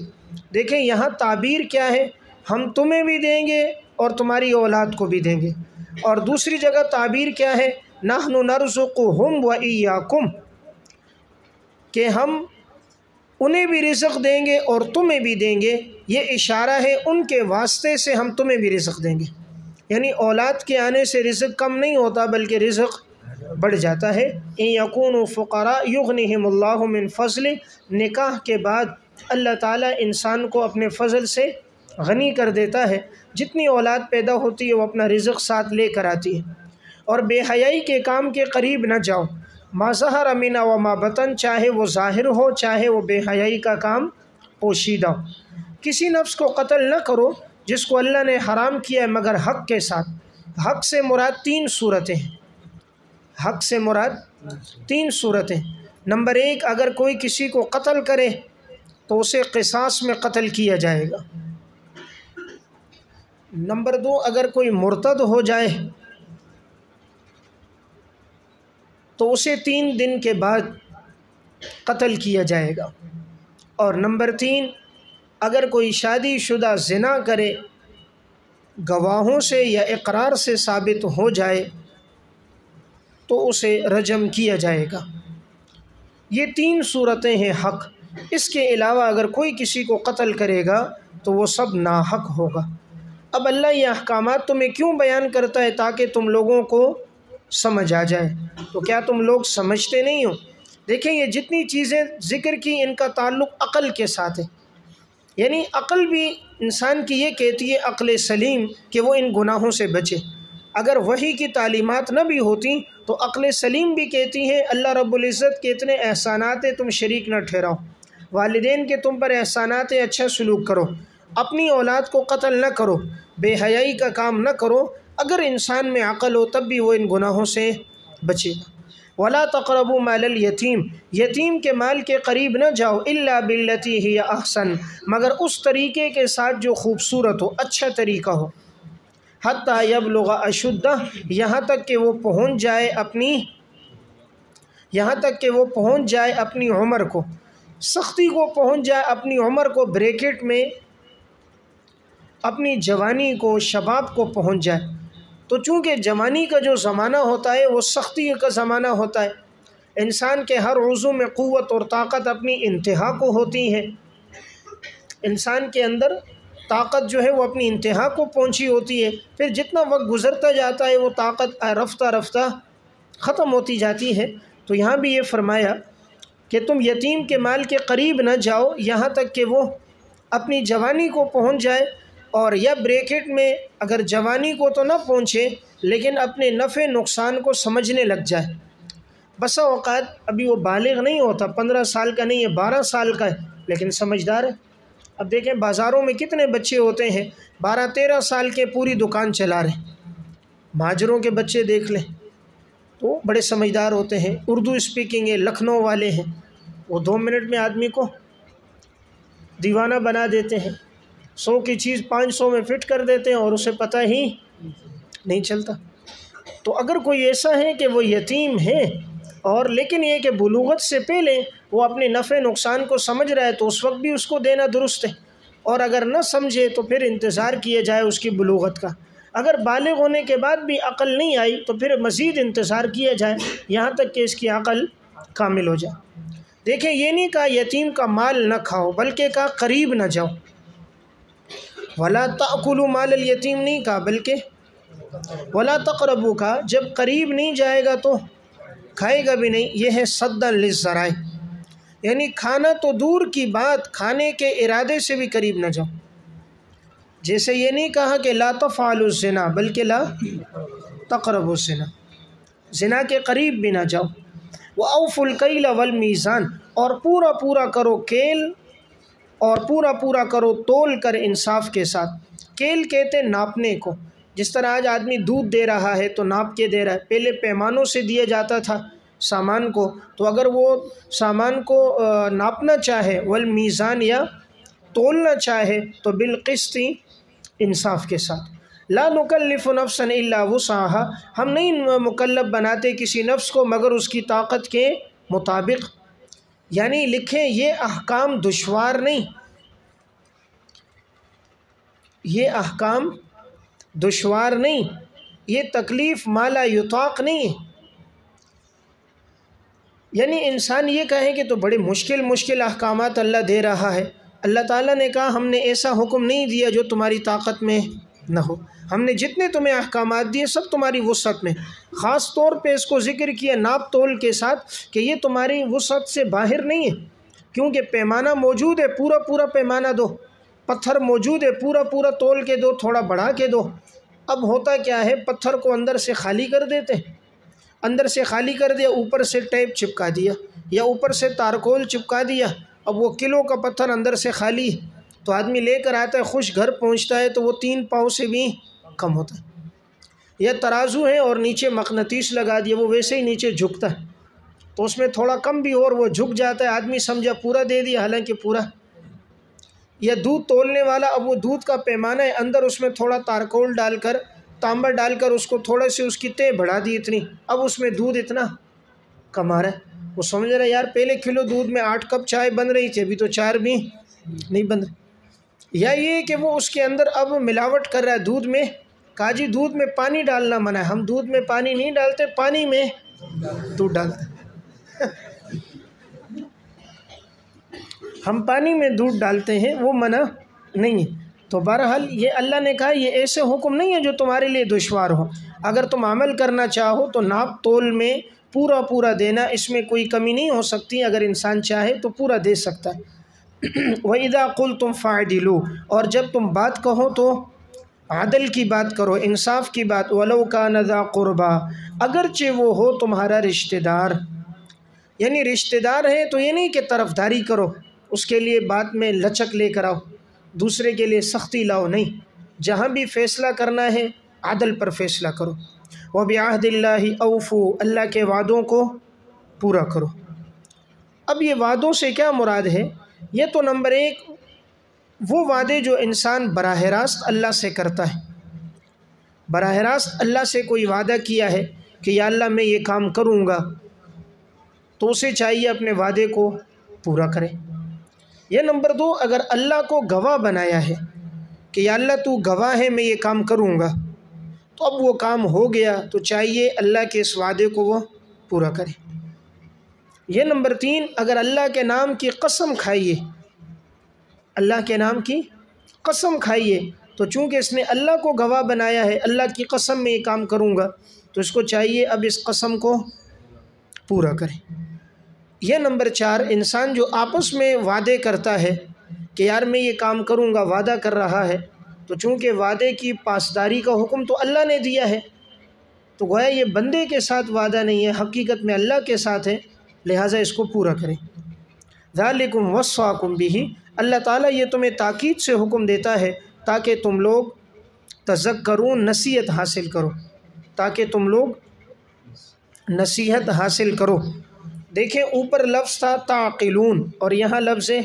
دیکھیں یہاں تعبیر کیا ہے، ہم تمہیں بھی دیں گے اور تمہاری اولاد کو بھی دیں گے، اور دوسری جگہ تعبیر کیا ہے، نحن نرزقہم وإیاکم، کہ ہم انہیں بھی رزق دیں گے اور تمہیں بھی دیں گے۔ یہ اشارہ ہے ان کے واسطے سے ہم تمہیں بھی رزق دیں گے، یعنی اولاد کے آنے سے رزق کم نہیں ہوتا بلکہ رزق بڑھ جاتا ہے۔ ان یکونوا فقراء یغنہم اللہ من فضل، نکاح کے بعد اللہ تعالیٰ انسان کو اپنے فضل سے غنی کر دیتا ہے، جتنی اولاد پیدا ہوتی ہے وہ اپنا رزق ساتھ لے کر آتی ہے۔ اور بے حیائی کے کام کے قریب نہ جاؤ، ما ظہر منہا وما بطن، چاہے وہ ظاہر ہو چاہے وہ بے حیائی کا کام پوشیدہ ہو۔ کسی نفس کو قتل نہ کرو جس کو اللہ نے حرام کیا ہے مگر حق کے ساتھ۔ حق سے مراد 3 صورتیں ہیں، حق سے مراد 3 صورتیں۔ نمبر 1، اگر کوئی کسی کو قتل کرے تو اسے قصاص میں قتل کیا جائے گا۔ نمبر 2، اگر کوئی مرتد ہو جائے تو اسے 3 دن کے بعد قتل کیا جائے گا۔ اور نمبر 3، اگر کوئی شادی شدہ زنا کرے، گواہوں سے یا اقرار سے ثابت ہو جائے تو اسے رجم کیا جائے گا۔ یہ 3 صورتیں ہیں حق۔ اس کے علاوہ اگر کوئی کسی کو قتل کرے گا تو وہ سب ناحق ہوگا۔ اب اللہ یہ احکامات تمہیں کیوں بیان کرتا ہے؟ تاکہ تم لوگوں کو سمجھ آ جائے۔ تو کیا تم لوگ سمجھتے نہیں ہو؟ دیکھیں یہ جتنی چیزیں ذکر کی ان کا تعلق عقل کے ساتھ ہے، یعنی عقل بھی انسان کی یہ کہتی ہے، عقل سلیم، کہ وہ ان گناہوں سے بچے۔ اگر وحی کی تعلیمات نہ بھی ہوتی تو عقل سلیم بھی کہتی ہے اللہ رب العزت کے اتنے احسانات ہیں، تم شریک نہ ٹھہراؤ، والدین کے تم پر احسانات ہیں، اچھا سلوک کرو، اپنی اولاد کو قتل نہ کرو، بے حیائی کا کام نہ کرو۔ اگر انسان میں عقل ہو تب بھی وہ ان گناہوں سے بچے گا۔ وَلَا تَقْرَبُوا مَالَ الْيَتِيمِ، یتیم کے مال کے قریب نہ جاؤ، إِلَّا بِالَّتِي هِيَ أَحْسَنُ، مگر اس طریقے کے ساتھ جو خوبصورت ہو، اچھا طریقہ ہو، حَتَّى يَبْلُغَ أَشُدَّهُ، یہاں تک کہ وہ پہنچ جائے اپنی عمر کو، سختی کو پہنچ جائے اپنی عمر کو، بریکٹ میں اپنی جوانی کو، شباب کو پہنچ جائے۔ تو چونکہ جوانی کا جو زمانہ ہوتا ہے وہ سختی کا زمانہ ہوتا ہے، انسان کے ہر عضو میں قوت اور طاقت اپنی انتہا کو ہوتی ہے، انسان کے اندر طاقت جو ہے وہ اپنی انتہا کو پہنچی ہوتی ہے، پھر جتنا وقت گزرتا جاتا ہے وہ طاقت رفتہ رفتہ ختم ہوتی جاتی ہے۔ تو یہاں بھی یہ فرمایا کہ تم یتیم کے مال کے قریب نہ جاؤ یہاں تک کہ وہ اپنی جوانی کو پہنچ جائے، اور یا بریکٹ میں اگر جوانی کو تو نہ پہنچے لیکن اپنے نفع نقصان کو سمجھنے لگ جائے۔ بسا اوقات ابھی وہ بالغ نہیں ہوتا، 15 سال کا نہیں ہے، 12 سال کا ہے، لیکن سمجھدار ہے۔ اب دیکھیں بازاروں میں کتنے بچے ہوتے ہیں 12-13 سال کے، پوری دکان چلا رہے ہیں۔ مہاجروں کے بچے دیکھ لیں تو بڑے سمجھدار ہوتے ہیں، اردو اسپیکنگ ہے، لکھنؤ والے ہیں، وہ 2 منٹ میں آدمی کو دیوانہ بنا دیتے ہیں، 100 کی چیز 500 میں فٹ کر دیتے ہیں اور اسے پتہ ہی نہیں چلتا۔ تو اگر کوئی ایسا ہے کہ وہ یتیم ہے اور لیکن یہ کہ بلوغت سے پہلے وہ اپنے نفع نقصان کو سمجھ رہا ہے تو اس وقت بھی اس کو دینا درست ہے، اور اگر نہ سمجھے تو پھر انتظار کیا جائے اس کی بلوغت کا۔ اگر بالغ ہونے کے بعد بھی عقل نہیں آئی تو پھر مزید انتظار کیا جائے یہاں تک کہ اس کی عقل کامل ہو جائے۔ دیکھیں یہ نہیں کہا یتیم کا مال نہ کھاؤ، بلکہ کہا قریب نہ جاؤ۔ وَلَا تَأْكُلُوا مَالَ الْيَتِيمِ نہیں کہا بلکہ وَلَا تَقْرَبُوا کہا۔ جب قریب نہیں جائے گا تو کھائے گا بھی نہیں، یہ ہے صَدًّا لِلذَّرَائِعِ، یعنی کھانا تو دور کی بات، کھانے کے ارادے سے بھی قریب نہ جاؤ۔ جیسے یہ نہیں کہا کہ لا تفعلوا الزنا بلکہ لا تقربوا الزنا، زنا کے قریب بھی نہ جاؤ۔ وَأَوْفُوا الْكَيْلَ وَالْمِيزَانَ، اور پورا پورا کرو کیل اور پورا پورا کرو تول کر انصاف کے ساتھ۔ کیل کہتے ہیں ناپنے کو، جس طرح آج آدمی دودھ دے رہا ہے تو ناپ کے دے رہا ہے، پہلے پیمانوں سے دیا جاتا تھا سامان کو، تو اگر وہ سامان کو ناپنا چاہے والمیزان یا تولنا چاہے تو بالقسط انصاف کے ساتھ۔ لا نکلف نفسا الا وسعها، ہم نہیں مکلف بناتے کسی نفس کو مگر اس کی طاقت کے مطابق، یعنی لکھیں یہ احکام دشوار نہیں، یہ احکام دشوار نہیں، یہ تکلیف مالا یطاق نہیں ہے۔ یعنی انسان یہ کہے کہ تو بڑے مشکل احکامات اللہ دے رہا ہے، اللہ تعالیٰ نے کہا ہم نے ایسا حکم نہیں دیا جو تمہاری طاقت میں نہ ہو۔ ہم نے جتنے تمہیں احکامات دیے سب تمہاری وسعت میں، خاص طور پہ اس کو ذکر کیا ناپ تول کے ساتھ کہ یہ تمہاری وسعت سے باہر نہیں ہے، کیونکہ پیمانہ موجود ہے، پورا پورا پیمانہ دو، پتھر موجود ہے، پورا پورا تول کے دو، تھوڑا بڑھا کے دو۔ اب ہوتا کیا ہے، پتھر کو اندر سے خالی کر دیتے، اندر سے خالی کر دیا، اوپر سے ٹیپ چپکا دیا یا اوپر سے تارکول چپکا دیا، اب وہ کلو کا پتھر اندر سے خالی، تو آدمی لے کر آتا ہے، خوش گھر پہنچتا ہے تو وہ 3 پاؤں سے بھی کم ہوتا ہے۔ یا ترازو ہے اور نیچے مقناطیس لگا دیا، وہ ویسے ہی نیچے جھکتا ہے، تو اس میں تھوڑا کم بھی ہو اور وہ جھک جاتا ہے، آدمی سمجھا پورا دے دیا حالانکہ پورا۔ یا دودھ تولنے والا، اب وہ دودھ کا پیمانہ ہے، اندر اس میں تھوڑا تارکول ڈال کر، تانبا ڈال کر اس کو تھوڑے سے اس کی تہ بڑھا دی اتنی، اب اس میں دودھ اتنا کم آ رہا ہے، وہ سمجھ رہا ہے یار پہلے کلو دودھ میں 8 کپ چائے بن رہی تھی، ابھی تو 4 بھی نہیں بن رہی۔ یا یہ کہ وہ اس کے اندر اب ملاوٹ کر رہا ہے دودھ میں، کہا جی دودھ میں پانی ڈالنا منع ہے، ہم دودھ میں پانی نہیں ڈالتے، پانی میں دودھ ڈالتے ہم پانی میں دودھ ڈالتے ہیں، وہ منع نہیں ہے۔ تو بہرحال یہ اللہ نے کہا یہ ایسے حکم نہیں ہے جو تمہارے لیے دشوار ہو، اگر تم عمل کرنا چاہو تو ناپ تول میں پورا پورا دینا، اس میں کوئی کمی نہیں ہو سکتی، اگر انسان چاہے تو پورا دے سکتا ہے۔ وَإِذَا قُلْتُمْ فَاعْدِلُوا، اور جب تم بات کہو تو عدل کی بات کرو، انصاف کی بات، وَلَوْ كَانَ ذَا قُرْبَىٰ، اگرچہ وہ ہو تمہارا رشتہ دار، یعنی رشتہ دار ہے تو یہ نہیں کہ طرفداری کرو، اس کے لیے بات میں لچک لے کر آؤ، دوسرے کے لیے سختی لاؤ، نہیں، جہاں بھی فیصلہ کرنا ہے عدل پر فیصلہ کرو۔ وَبِعَهْدِ اللَّهِ أَوْفُوا، اللہ کے وعدوں کو پورا کرو۔ اب یہ وعدوں سے کیا مراد ہے؟ یہ تو نمبر 1 وہ وعدے جو انسان براہ راست اللہ سے کرتا ہے، براہ راست اللہ سے کوئی وعدہ کیا ہے کہ یا اللہ میں یہ کام کروں گا، تو اسے چاہیے اپنے وعدے کو پورا کرے۔ یہ نمبر 2 اگر اللہ کو گواہ بنایا ہے کہ یا اللہ تو گواہ ہے میں یہ کام کروں گا، تو اب وہ کام ہو گیا تو چاہیے اللہ کے اس وعدے کو وہ پورا کرے۔ یہ نمبر 3 اگر اللہ کے نام کی قسم کھائیے، اللہ کے نام کی قسم کھائیے، تو چونکہ اس نے اللہ کو گواہ بنایا ہے، اللہ کی قسم میں یہ کام کروں گا، تو اس کو چاہیے اب اس قسم کو پورا کرے۔ یہ نمبر 4 انسان جو آپس میں وعدے کرتا ہے کہ یار میں یہ کام کروں گا، وعدہ کر رہا ہے، تو چونکہ وعدے کی پاسداری کا حکم تو اللہ نے دیا ہے، تو گویا یہ بندے کے ساتھ وعدہ نہیں ہے، حقیقت میں اللہ کے ساتھ ہے، لہٰذا اس کو پورا کریں۔ ذالکم وصاکم بہ، اللہ تعالیٰ یہ تمہیں تاکید سے حکم دیتا ہے تاکہ تم لوگ تذکرون، نصیحت حاصل کرو، تاکہ تم لوگ نصیحت حاصل کرو۔ دیکھیں اوپر لفظ تھا تعقلون اور یہاں لفظ ہے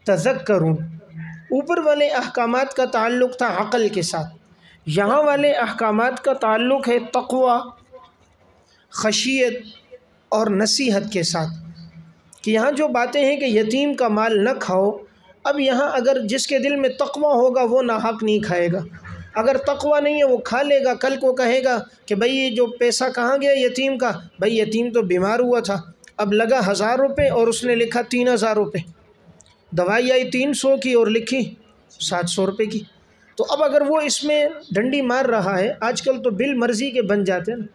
تذکرون، اوپر والے احکامات کا تعلق تھا عقل کے ساتھ، یہاں والے احکامات کا تعلق ہے تقوی، خشیت اور نصیحت کے ساتھ، کہ یہاں جو باتیں ہیں کہ یتیم کا مال نہ کھاؤ، اب یہاں اگر جس کے دل میں تقوی ہوگا وہ ناحق نہیں کھائے گا، اگر تقوی نہیں ہے وہ کھا لے گا، کل کو کہے گا کہ بھئی یہ جو پیسہ کہاں گیا یتیم کا، بھئی یتیم تو بیمار ہوا تھا، اب لگا 1000 روپے اور اس نے لکھا 3000 روپے، دوائی آئی 300 کی اور لکھی 700 روپے کی، تو اب اگر وہ اس میں ڈنڈی مار رہا ہے، آج کل تو بل مرضی کے بن جاتے ہیں نا،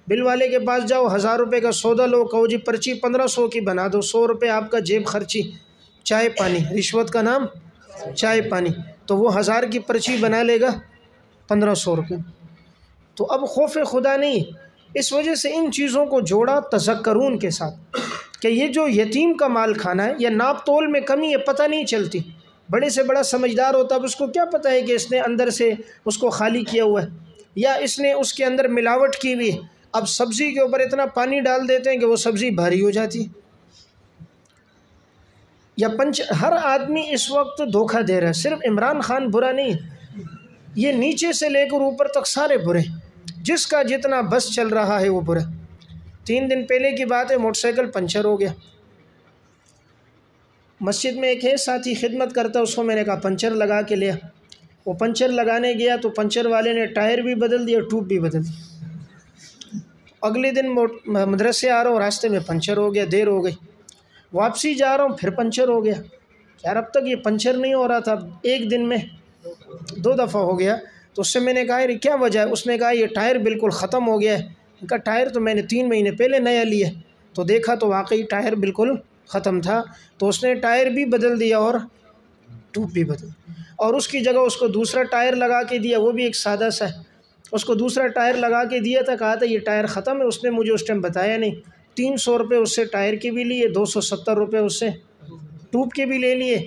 بل والے کے پاس جاؤ 1000 روپے کا سودا لو، کہو جی پرچی 1500 کی بنا دو، 100 روپے آپ کا جیب خرچی، چائے پانی، رشوت کا نام چائے پانی، تو وہ 1000 کی پرچی بنا لے گا 1500 روپے۔ تو اب خوف خدا نہیں، اس وجہ سے ان چیزوں کو جوڑا تذکرون کے ساتھ کہ یہ جو یتیم کا مال کھانا ہے یا ناپ تول میں کمی ہے پتہ نہیں چلتی، بڑے سے بڑا سمجھدار ہوتا اب اس کو کیا پتہ ہے کہ اس نے اندر سے اس کو خالی کیا ہوا ہے یا اس نے اس کے اندر ملاوٹ کی ہوئی ہے، اب سبزی کے اوپر اتنا پانی ڈال دیتے ہیں کہ وہ سبزی بھاری ہو جاتی ہے۔ یا ہر آدمی اس وقت دھوکہ دے رہا ہے، صرف عمران خان برا نہیں ہے، یہ نیچے سے لے کر اوپر تک سارے برے، جس کا جتنا بس چل رہا ہے وہ برا۔ 3 دن پہلے کی بات ہے، موٹر سائیکل پنچر ہو گیا، مسجد میں ایک ہے ساتھی خدمت کرتا، اس کو میں نے کہا پنچر لگا کے لیا، وہ پنچر لگانے گیا تو پنچر والے نے ٹائر بھی بدل دیا، ٹیوب بھی بدل دی۔ اگلے دن مدرسے آ رہا ہوں، راستے میں پنچر ہو گیا، دیر ہو گئی، واپسی جا رہا ہوں پھر پنچر ہو گیا، یار اب تک یہ پنچر نہیں ہو رہا تھا، ایک دن میں 2 دفعہ ہو گیا۔ تو اس سے میں نے کہا یہ کیا وجہ ہے؟ اس نے کہا یہ ٹائر بالکل ختم ہو گیا ہے۔ ان کا ٹائر تو میں نے 3 مہینے پہلے نیا لیا، تو دیکھا تو واقعی ٹائر بالکل ختم تھا۔ تو اس نے ٹائر بھی بدل دیا اور ٹیوب بھی بدل، اور اس کی جگہ اس کو دوسرا ٹائر لگا کے دیا، وہ بھی ایک سادہ سا ہے، اس کو دوسرا ٹائر لگا کے دیا تھا، کہا تھا یہ ٹائر ختم ہے، اس نے مجھے اس ٹائم بتایا نہیں۔ 300 روپے اس سے ٹائر کے بھی لیے، 270 روپے اس سے ٹیوب کے بھی لے لیے،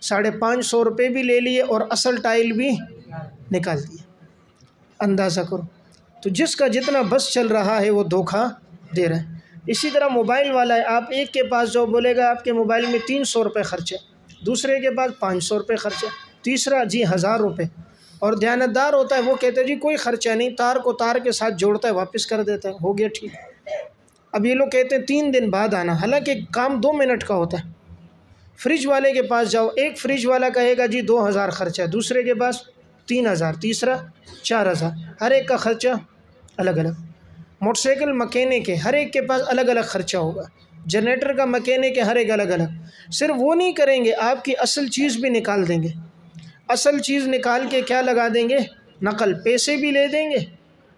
550 روپے بھی لے لیے، اور اصل ٹائل بھی نکال دیا۔ اندازہ کرو، تو جس کا جتنا بس چل رہا ہے وہ دھوکہ دے رہا ہے۔ اسی طرح موبائل والا ہے، آپ ایک کے پاس جو بولے گا آپ کے موبائل میں 300 روپے خرچ ہے، دوسرے کے پاس 500 روپے خرچ ہے، تیسرا جی 1000 روپے، اور دیانتدار ہوتا ہے وہ کہتا ہے جی کوئی خرچہ نہیں، تار کو تار کے ساتھ جوڑتا ہے واپس کر دیتا ہے، ہو گیا ٹھیک۔ اب یہ لوگ کہتے ہیں 3 دن بعد آنا، حالانکہ کام 2 منٹ کا ہوتا ہے۔ فریج والے کے پاس جاؤ، ایک فریج والا کہے گا جی 2000 خرچہ ہے، دوسرے کے پاس 3000، تیسرا 4000، ہر ایک کا خرچہ الگ الگ۔ موٹر سائیکل مکینک ہے، ہر ایک کے پاس الگ الگ خرچہ ہوگا، جنریٹر کا مکینک ہے، ہر ایک الگ الگ۔ صرف وہ نہیں کریں گے، آپ کی اصل چیز بھی نکال دیں گے، اصل چیز نکال کے کیا لگا دیں گے؟ نقل، پیسے بھی لے دیں گے،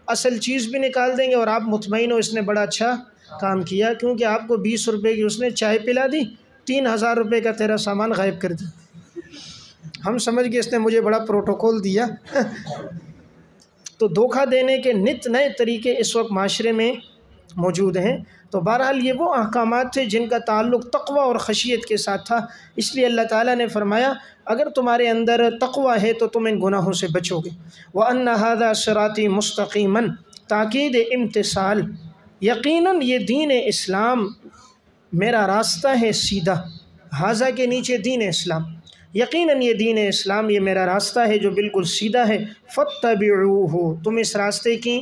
اصل چیز بھی نکال دیں گے، اور آپ مطمئن ہو اس نے بڑا اچھا کام کیا، کیونکہ آپ کو 20 روپے کی اس نے چائے پلا دی، 3000 روپے کا تیرا سامان غائب کر دی۔ ہم سمجھ گئے اس نے مجھے بڑا پروٹوکول دیا۔ تو دھوکہ دینے کے نت نئے طریقے اس وقت معاشرے میں موجود ہیں۔ تو بہرحال یہ وہ احکامات تھے جن کا تعلق تقوی اور خشیت کے ساتھ تھا، اس لیے اللہ تعالیٰ نے فرمایا اگر تمہارے اندر تقوی ہے تو تم ان گناہوں سے بچو گے۔ وَأَنَّ هَذَا صِرَاطِي مُسْتَقِيمًا، تاکید امتثال، یقیناً یہ دین اسلام میرا راستہ ہے سیدھا، ہاذا کے نیچے دین اسلام، یقیناً یہ دین اسلام یہ میرا راستہ ہے جو بالکل سیدھا ہے، فَاتَّبِعُوهُ، تم اس راستے کی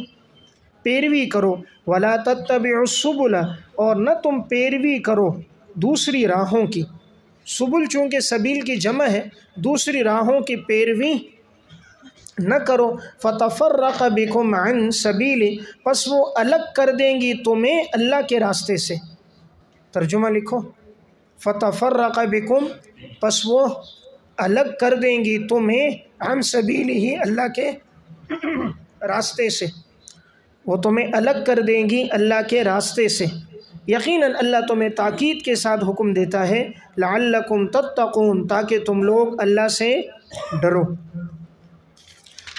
پیروی کرو، وَلَا تَتَّبِعُوا السُّبُلَ، اور نہ تم پیروی کرو دوسری راہوں کی، سبل چونکہ سبیل کی جمع ہے، دوسری راہوں کی پیروی نہ کرو، فَتَفَرَّقَ بِكُمْ عَنْ سَبِيلِ، پس وہ الگ کر دیں گی تمہیں اللہ کے راستے سے۔ ترجمہ لکھو، فَتَفَرَّقَ بِكُمْ، پس وہ الگ کر دیں گی تمہیں، عن سبیلہ، اللہ کے راستے سے، وہ تمہیں الگ کر دیں گی اللہ کے راستے سے۔ یقیناً اللہ تمہیں تاکید کے ساتھ حکم دیتا ہے، لعلکم تتقون، تاکہ تم لوگ اللہ سے ڈرو۔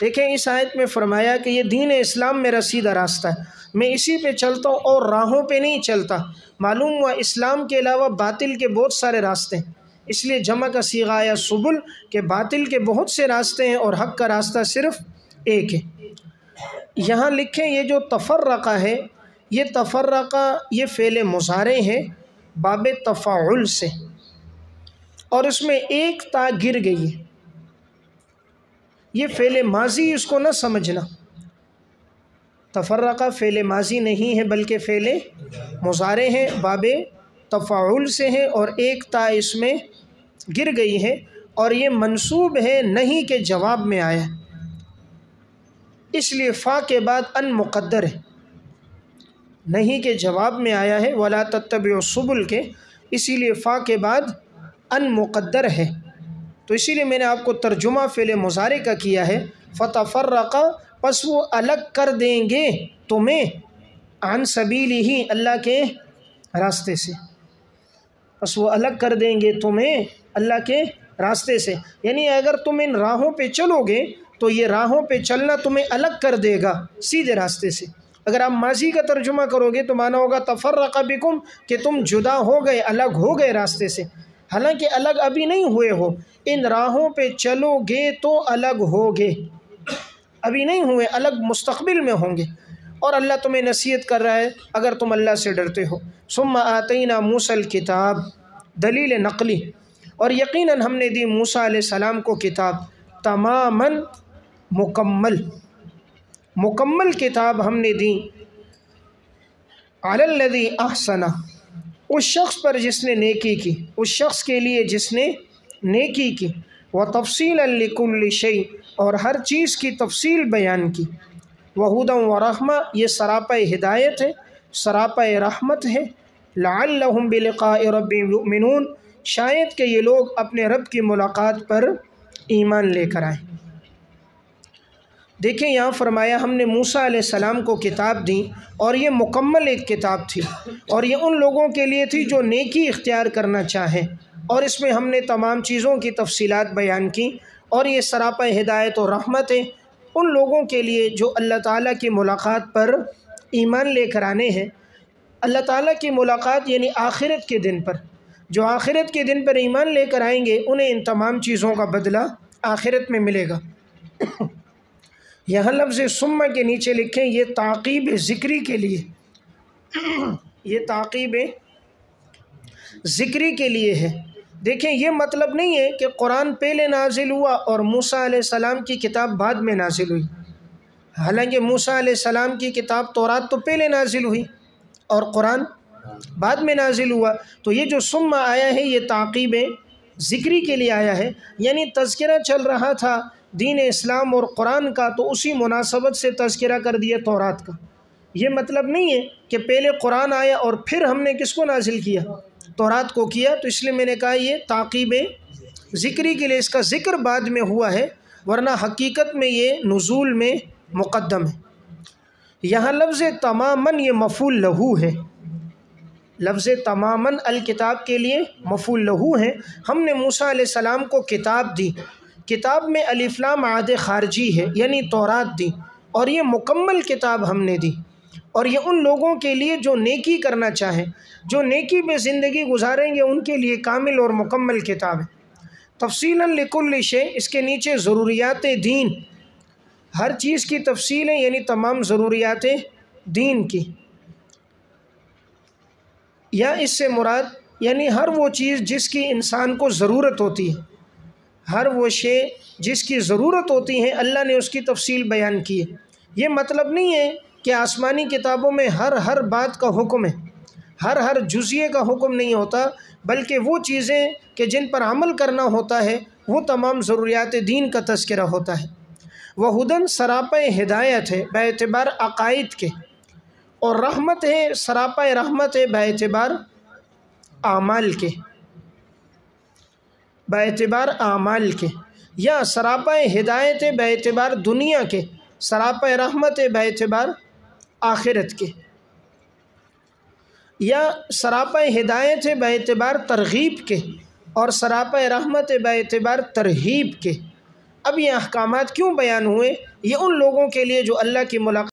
دیکھیں اس آیت میں فرمایا کہ یہ دین اسلام میرا سیدھا راستہ ہے، میں اسی پہ چلتا ہوں اور راہوں پہ نہیں چلتا۔ معلوم ہوا اسلام کے علاوہ باطل کے بہت سارے راستے ہیں، اس لیے جمع کا صیغہ آیا سبل، کہ باطل کے بہت سے راستے ہیں اور حق کا راستہ صرف ایک ہے۔ یہاں لکھیں یہ جو تفرقہ ہے، یہ تفرقہ یہ فعل مضارع ہے باب تفاعل سے، اور اس میں ایک تا گر گئی ہے، یہ فعل ماضی اس کو نہ سمجھنا، تفرقہ فعل ماضی نہیں ہے بلکہ فعل مضارع ہے، باب تفاعل سے ہے، اور ایک تا اس میں گر گئی ہے، اور یہ منصوب ہے نہیں کے جواب میں آیا ہے، اس لیے فا کے بعد ان مقدر ہے، نہیں کے جواب میں آیا ہے، ولا تتبعوا السبل کے، اسی لیے فا کے بعد ان مقدر ہے، تو اسی لیے میں نے آپ کو ترجمہ فعل مضارع کا کیا ہے، فتفرق، پس وہ الگ کر دیں گے تمہیں، عن سبیلہ، اللہ کے راستے سے، پس وہ الگ کر دیں گے تمہیں اللہ کے راستے سے، یعنی اگر تم ان راہوں پہ چلو گے تو یہ راہوں پہ چلنا تمہیں الگ کر دے گا سیدھے راستے سے۔ اگر آپ ماضی کا ترجمہ کرو گے تو معنی ہوگا تفرق بکم، کہ تم جدا ہو گئے، الگ ہو گئے راستے سے، حالانکہ الگ ابھی نہیں ہوئے ہو، ان راہوں پہ چلو گے تو الگ ہوگے، ابھی نہیں ہوئے، الگ مستقبل میں ہوں گے، اور اللہ تمہیں نصیحت کر رہا ہے اگر تم اللہ سے ڈرتے ہو۔ ثم آتینا موسیٰ الکتاب، دلیل نقلی، اور یقیناً ہم نے دی موسیٰ علیہ السلام کو کتاب، تماماً مکمل کتاب ہم نے دی، علی الذی احسن، اس شخص پر جس نے نیکی کی، اس شخص کے لیے جس نے نیکی کی، وتفصیلا لکل شیء، اور ہر چیز کی تفصیل بیان کی، وہدی ورحمہ، یہ سراپا ہدایت ہے، سراپا رحمت ہے، لعلہم بلقاء ربہم یؤمنون، شاید کہ یہ لوگ اپنے رب کی ملاقات پر ایمان لے کر آئیں۔ دیکھیں یہاں فرمایا ہم نے موسیٰ علیہ السلام کو کتاب دی اور یہ مکمل ایک کتاب تھی، اور یہ ان لوگوں کے لیے تھی جو نیکی اختیار کرنا چاہیں، اور اس میں ہم نے تمام چیزوں کی تفصیلات بیان کی، اور یہ سراپا ہدایت و رحمت ہے ان لوگوں کے لیے جو اللہ تعالیٰ کی ملاقات پر ایمان لے کر آنے ہیں۔ اللہ تعالیٰ کی ملاقات یعنی آخرت کے دن پر، جو آخرت کے دن پر ایمان لے کر آئیں گے انہیں ان تمام چیزوں کا بدلہ آخرت میں ملے گا۔ یہاں لفظ ثم کے نیچے لکھیں یہ تعقیب ذکری کے لیے، یہ تعقیب ذکری کے لیے ہے۔ دیکھیں یہ مطلب نہیں ہے کہ قرآن پہلے نازل ہوا اور موسیٰ علیہ السلام کی کتاب بعد میں نازل ہوئی، حالانکہ موسیٰ علیہ السلام کی کتاب تورات تو پہلے نازل ہوئی اور قرآن بعد میں نازل ہوا۔ تو یہ جو ثم آیا ہے یہ تعقیب ذکری کے لیے آیا ہے، یعنی تذکرہ چل رہا تھا دین اسلام اور قرآن کا، تو اسی مناسبت سے تذکرہ کر دیا تورات کا۔ یہ مطلب نہیں ہے کہ پہلے قرآن آیا اور پھر ہم نے کس کو نازل کیا؟ تورات کو کیا۔ تو اس لیے میں نے کہا یہ تعقیب ذکری کے لیے، اس کا ذکر بعد میں ہوا ہے، ورنہ حقیقت میں یہ نزول میں مقدم ہے۔ یہاں لفظ تماماً یہ مفعول لہو ہے، لفظ تماماً الکتاب کے لیے مفعول لہو ہے۔ ہم نے موسیٰ علیہ السلام کو کتاب دی، کتاب میں الف لام عاد خارجی ہے یعنی تورات دی، اور یہ مکمل کتاب ہم نے دی، اور یہ ان لوگوں کے لیے جو نیکی کرنا چاہیں، جو نیکی میں زندگی گزاریں گے ان کے لیے کامل اور مکمل کتاب ہے۔ تفصیلاً لکل شیء، اس کے نیچے ضروریات دین، ہر چیز کی تفصیل ہے یعنی تمام ضروریات دین کی، یا اس سے مراد یعنی ہر وہ چیز جس کی انسان کو ضرورت ہوتی ہے، ہر وہ شے جس کی ضرورت ہوتی ہے اللہ نے اس کی تفصیل بیان کی ہے۔ یہ مطلب نہیں ہے کہ آسمانی کتابوں میں ہر بات کا حکم ہے، ہر جزیے کا حکم نہیں ہوتا، بلکہ وہ چیزیں کہ جن پر عمل کرنا ہوتا ہے وہ تمام ضروریات دین کا تذکرہ ہوتا ہے۔ وہدن سراپا ہدایت ہے باعتبار عقائد کے، اور رحمت ہے سراپا رحمت ہے باعتبار اعمال کے، باعتبار اعمال کے، یا سراپا ہدایت ہے باعتبار دنیا کے، سراپا رحمت ہے باعتبار آخرت کے، یا سراپا ہدایت ہے باعتبار ترغیب کے، اور سراپا رحمت ہے باعتبار ترہیب کے۔ اب یہ احکامات کیوں بیان ہوئے؟ یہ ان لوگوں کے لیے جو اللہ کی ملاقات